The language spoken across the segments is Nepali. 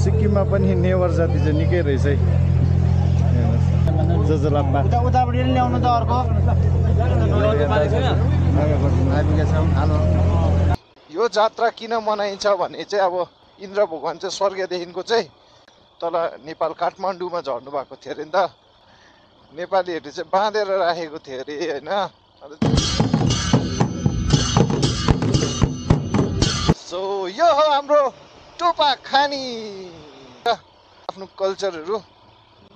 सिक्किममा पनि नेवार जाति चाहिँ निकै रहेछ है। जजलाप्पा उताबाट ल्याउनु त अर्को यो जात्रा किन मनाइन्छ भने चाहिँ अब इन्द्र भगवान चाहिँ स्वर्गदेखिको चाहिँ तल नेपाल काठमाडौँमा झर्नु भएको थियो अरे नि त। नेपालीहरूले चाहिँ बाँधेर राखेको थियो अरे होइन। सो यो हो हाम्रो टोपा खानी। आफ्नो कल्चरहरू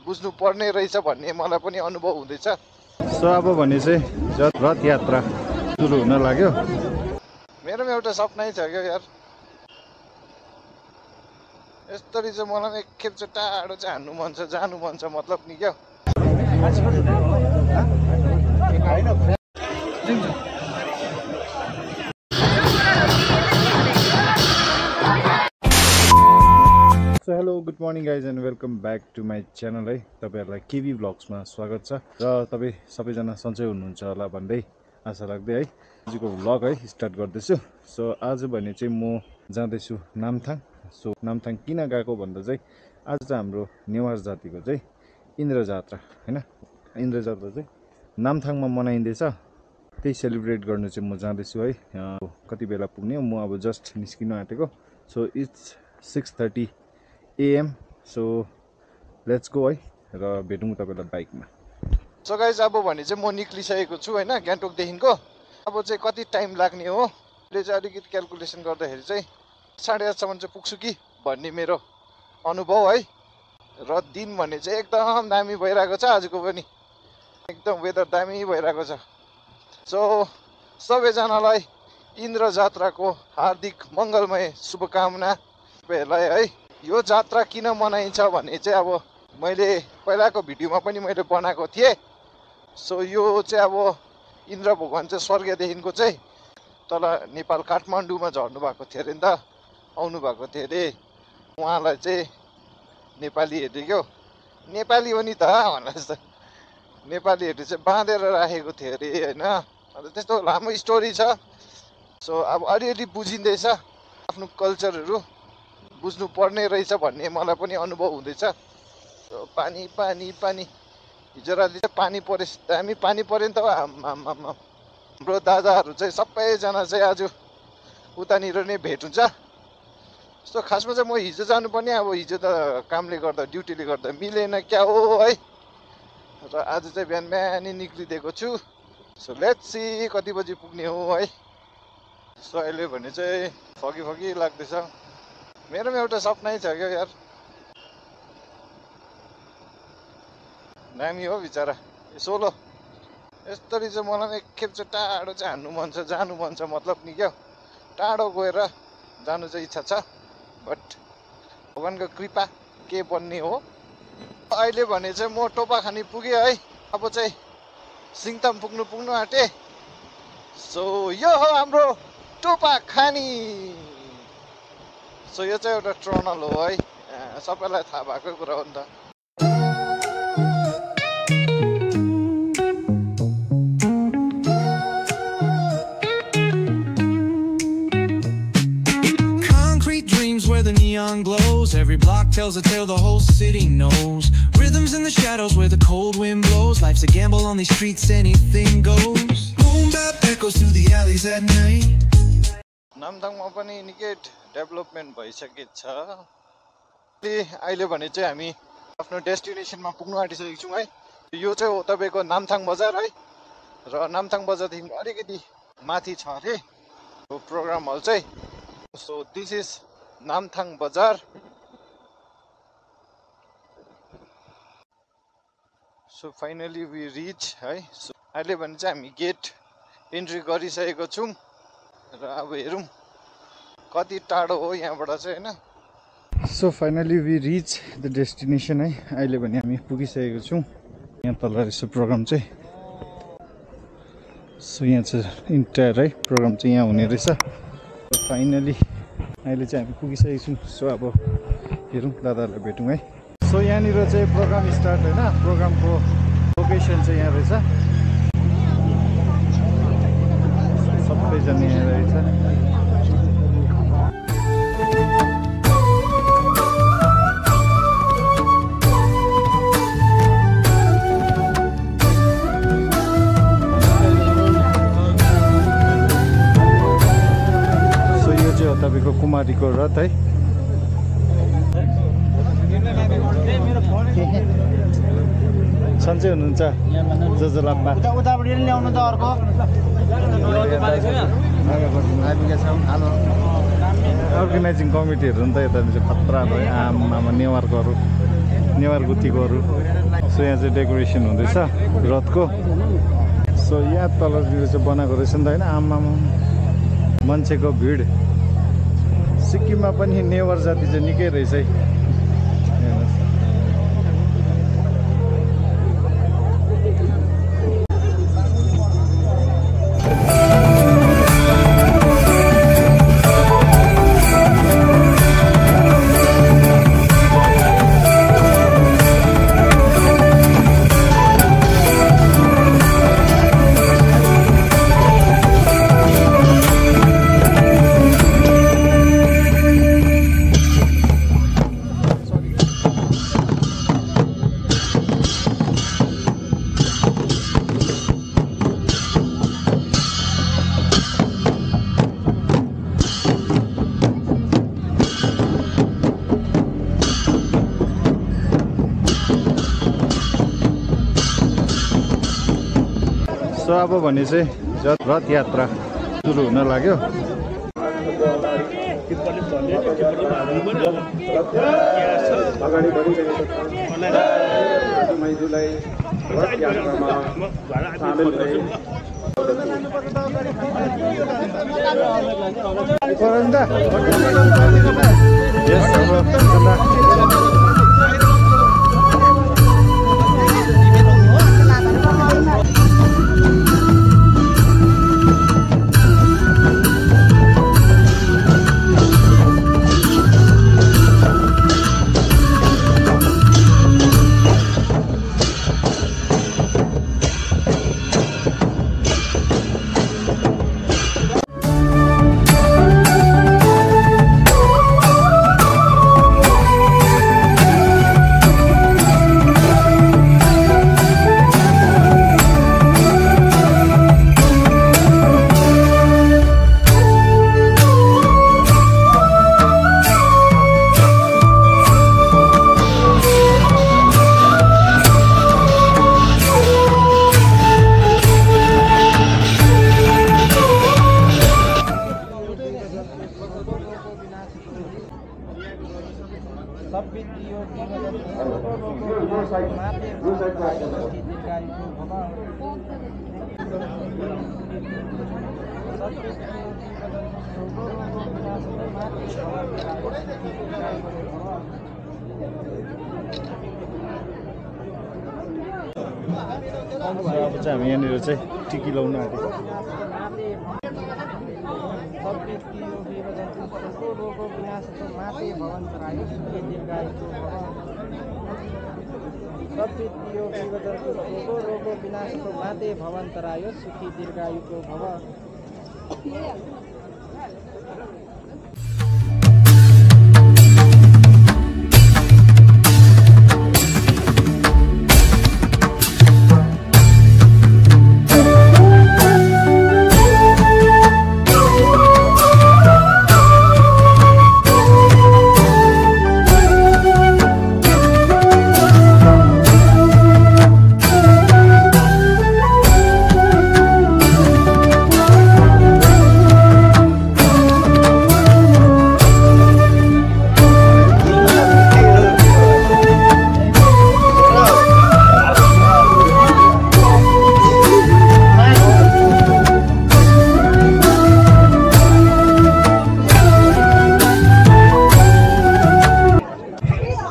बुझ्नु पर्ने रहेछ भन्ने मलाई पनि अनुभव हुँदैछ। सो अब भने चाहिँ रथ यात्रा सुरु हुन लाग्यो। मेरो पनि एउटा सपनै छ क्या यार, यस्तरी चाहिँ मलाई एकखेप चाहिँ टाढो चाहिँ हान्नु मन छ, जानु मन छ मतलब नि क्या। So hello good morning guys and welcome back to my channel है। तपाईँहरूलाई केबी ब्लग्समा स्वागत छ र तपाईँ सबैजना सन्चै हुनुहुन्छ होला भन्दै आशा राख्दै है आजको भ्लग है स्टार्ट गर्दैछु। सो आज भने चाहिँ म जाँदैछु नामथाङ। सो नामथाङ किन गएको भन्दा चाहिँ आज चाहिँ हाम्रो नेवार जातिको चाहिँ इन्द्र जात्रा होइन। इन्द्र जात्रा चाहिँ नामथाङमा मनाइँदैछ, त्यही सेलिब्रेट गर्नु चाहिँ म जाँदैछु है। कति बेला पुग्ने म अब जस्ट निस्किनु आँटेको। So it's 6:30 AM। So let's go है र भेटौँ तपाईँलाई बाइकमा। सो गाइज अब भने चाहिँ म निक्लिसकेको छु होइन गान्तोकदेखिको। अब चाहिँ कति टाइम लाग्ने हो ले चाहिँ अलिकति क्यालकुलेसन गर्दाखेरि चाहिँ 8:30सम्म चाहिँ पुग्छु कि भन्ने मेरो अनुभव है। र दिन भने चाहिँ एकदम दामी भइरहेको छ, आजको पनि एकदम वेदर दामी भइरहेको छ। सो सबैजनालाई इन्द्र जात्राको हार्दिक मङ्गलमय शुभकामना तपाईँहरूलाई है। यो जात्रा किन मनाइन्छ भने चाहिँ अब मैले पहिलाको भिडियोमा पनि मैले बनाएको थिएँ। सो यो चाहिँ अब इन्द्र भगवान चाहिँ स्वर्गदेखिको चाहिँ तल नेपाल काठमाडौँमा झर्नु भएको थियो अरे नि त, आउनु भएको थियो अरे। उहाँलाई चाहिँ नेपालीहरूले क्या नेपाली हो नि त भन्ला जस्तो नेपालीहरूले चाहिँ बाँधेर राखेको थियो अरे होइन। अन्त त्यस्तो लामो स्टोरी छ। सो अब अलिअलि बुझिँदैछ, आफ्नो कल्चरहरू बुझ्नु पर्ने रहेछ भन्ने मलाई पनि अनुभव हुँदैछ। पानी पानी पानी हिजो राति चाहिँ पानी परेछ, दामी पानी पऱ्यो नि त। हाम्रो दादाहरू चाहिँ सबैजना चाहिँ आज उतानिर नै भेट हुन्छ। यस्तो खासमा चाहिँ म हिजो जानुपर्ने, अब हिजो त कामले गर्दा ड्युटीले गर्दा मिलेन क्या हो है। र आज चाहिँ बिहान बिहानै निक्लिदिएको छु। सो लेट्स सी कति बजी पुग्ने हो है। सो अहिले भने चाहिँ फगी फगी लाग्दैछ। मेरो पनि एउटा सपनै छ क्या यार, दामी हो बिचरा सोलो। यस्तरी चाहिँ मलाई एकखेप चाहिँ टाढो चाहिँ हान्नु मन छ, जानु मन छ मतलब नि क्या। टाढो गएर जानु चाहिँ इच्छा छ, बट भगवानको कृपा के बन्ने हो। अहिले भने चाहिँ म टोपा खानी पुगेँ है। अब चाहिँ सिङताम पुग्नु आँटेँ। सो यो हो हाम्रो टोपा खानी। सो यो चाहिँ एउटा ट्रनल हो है, सबैलाई थाहा भएको कुरा हो नि त। Concrete dreams where the neon glows. Every block tells a tale the whole city knows. Rhythms in the shadows where the cold wind blows. Life's a gamble on these streets, anything goes. Boom bap echoes through the alleys at night. नामथाङमा पनि निकै डेभलपमेन्ट भइसकेको छ। अहिले भने चाहिँ हामी आफ्नो डेस्टिनेसनमा पुग्नु आँटिसकेको छौँ है। यो चाहिँ हो तपाईँको नामथाङ बजार है। र नामथाङ बजारदेखि अलिकति माथि छ अरे यो प्रोग्राम हल चाहिँ। सो दिस इज नामथाङ बजार। सो फाइनली वी रिच है। सो अहिले भने चाहिँ हामी गेट इन्ट्री गरिसकेको छौँ र अब हेरौँ कति टाढो हो यहाँबाट चाहिँ होइन। So finally we reach the destination है। अहिले भने हामी पुगिसकेको छौँ। यहाँ तल रहेछ प्रोग्राम चाहिँ। सो यहाँ चाहिँ इन्टायर है प्रोग्राम चाहिँ यहाँ हुने रहेछ। फाइनली अहिले चाहिँ हामी पुगिसकेको छौँ। सो अब हेरौँ दादाहरूलाई भेटौँ है। सो यहाँनिर चाहिँ प्रोग्राम स्टार्ट होइन, प्रोग्रामको लोकेसन चाहिँ यहाँ रहेछ। सबैजना यहाँ रहेछ। भरत है सन्चै हुनुहुन्छ जो लाप्पा अर्गनाइजिङ कमिटीहरू नि त यता चाहिँ खतरा भयो आमा नेवार गुत्तीकोहरू सो यहाँ चाहिँ डेकोरेसन हुँदैछ रथको सो यहाँ तलतिर चाहिँ बनाएको रहेछ नि त होइन आमामा मान्छेको भिड सिक्किममा पनि नेवार जाति चाहिँ निकै रहेछ है सो अब भने चाहिँ रथ यात्रा सुरु हुन लाग्यो अब चाहिँ हामी यहाँनिर चाहिँ टिकी लाउन आएको सुखी दीर्घायुको भव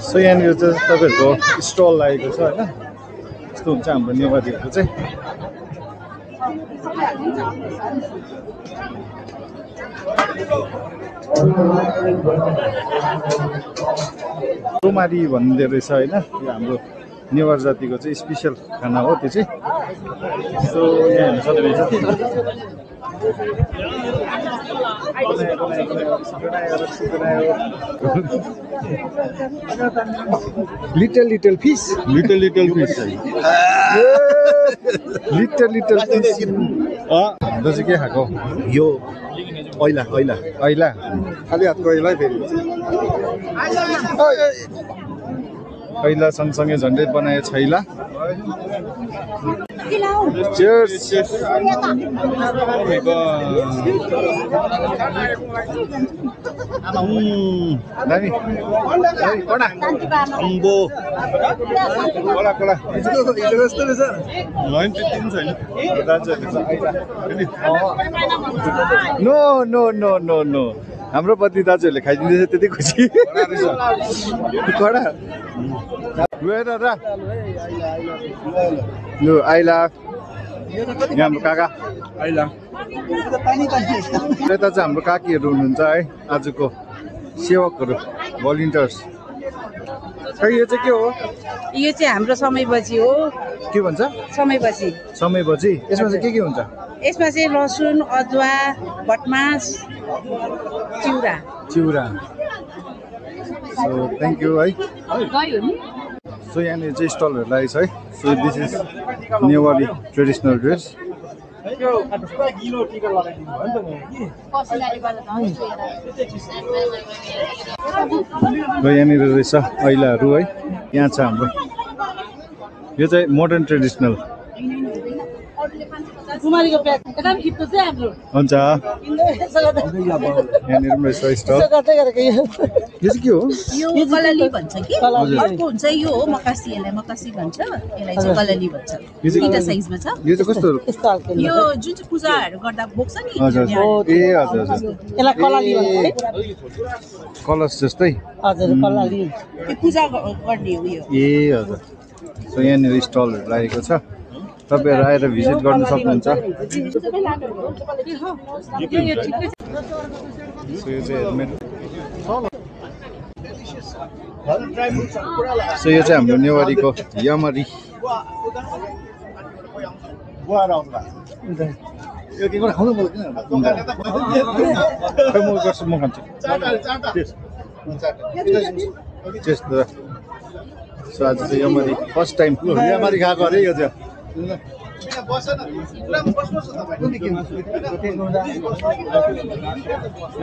सो यहाँनिर चाहिँ तपाईँहरूको स्टल लागेको छ होइन यस्तो हुन्छ हाम्रो नेवारीहरूको चाहिँ तोमारी भनिँदो रहेछ होइन यो हाम्रो नेवार जातिको चाहिँ स्पेसल खाना हो त्यो चाहिँ सो यहाँ हेर्न सक्नुहुन्छ little fish little fish little fish चाहिँ के खाएको यो ऐला ऐला ऐला खाली हातको ऐला फेरि ऐला सँगसँगै झन्डै बनाए छैला Cheers. Dani. कडा अम्बो कडा कडा हिजो जस्तो रहेछ होइन त्यति छैन दाजुहरूले चाहिँ आइला no no no no no हाम्रो पति दाजुहरूले खाइदिँदैछ त्यति खुसी कडा गएर र लु आइला यहाँ हाम्रो काका ऐला यता चाहिँ हाम्रो काकीहरू हुनुहुन्छ है आजको सेवकहरू भलिन्टियर्स खै यो चाहिँ के हो यो चाहिँ हाम्रो समयपछि हो के भन्छ समयपछि समयपछि यसमा चाहिँ के हुन्छ यसमा चाहिँ लसुन अदुवा भटमास चिउरा चिउरा सो थ्याङ्क यू है सो यहाँनिर चाहिँ स्टलहरू लागेको छ है so this is Newari traditional dress र यहाँनिर रहेछ ऐलाहरू है यहाँ छ हाम्रो यो चाहिँ मोडर्न ट्रेडिसनल हुन्छ यहाँनिर पनि रहेछ स्टल यो चाहिँ के हो यो कलली भन्छ कि अर्को हुन्छ यो हो मकासी यसलाई मकासी भन्छ यसलाई चाहिँ कलली भन्छ दुईटा साइजमा छ यो चाहिँ कस्तो यो जुन चाहिँ पूजाहरू गर्दा बोक्छ नि हजुर ए हजुर हजुर यसलाई कलाली भन्छ कलश जस्तै हजुर कलाली यो पूजा गर्ने हो यो ए हजुर सो यहाँनिर स्टलहरू लागेको छ तपाईँहरू आएर भिजिट गर्न सक्नुहुन्छ सो यो चाहिँ हेलमेट सो यो चाहिँ हाम्रो नेवारीको यामरी खै म गर्छु म खान्छु त्यस्तो सो आज चाहिँ यामरी फर्स्ट टाइम यामरी खाएको अरे यो चाहिँ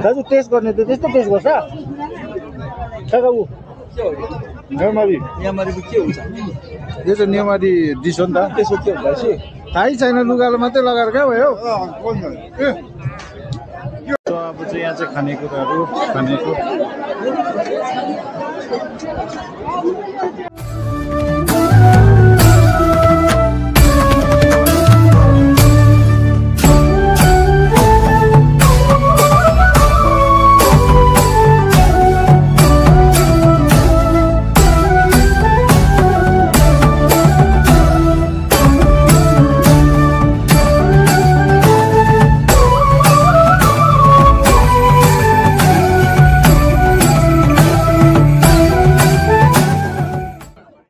दाजु टेस्ट गर्ने त त्यस्तो टेस्ट गर्छ नेवारी यामरीको के हुन्छ यो चाहिँ नेवारी डिस हो नि त त्यसो के हुन्छ थाहै छैन लुगाले मात्रै लगाएर क्या भयो अब चाहिँ यहाँ चाहिँ खानेकुराहरू खानेको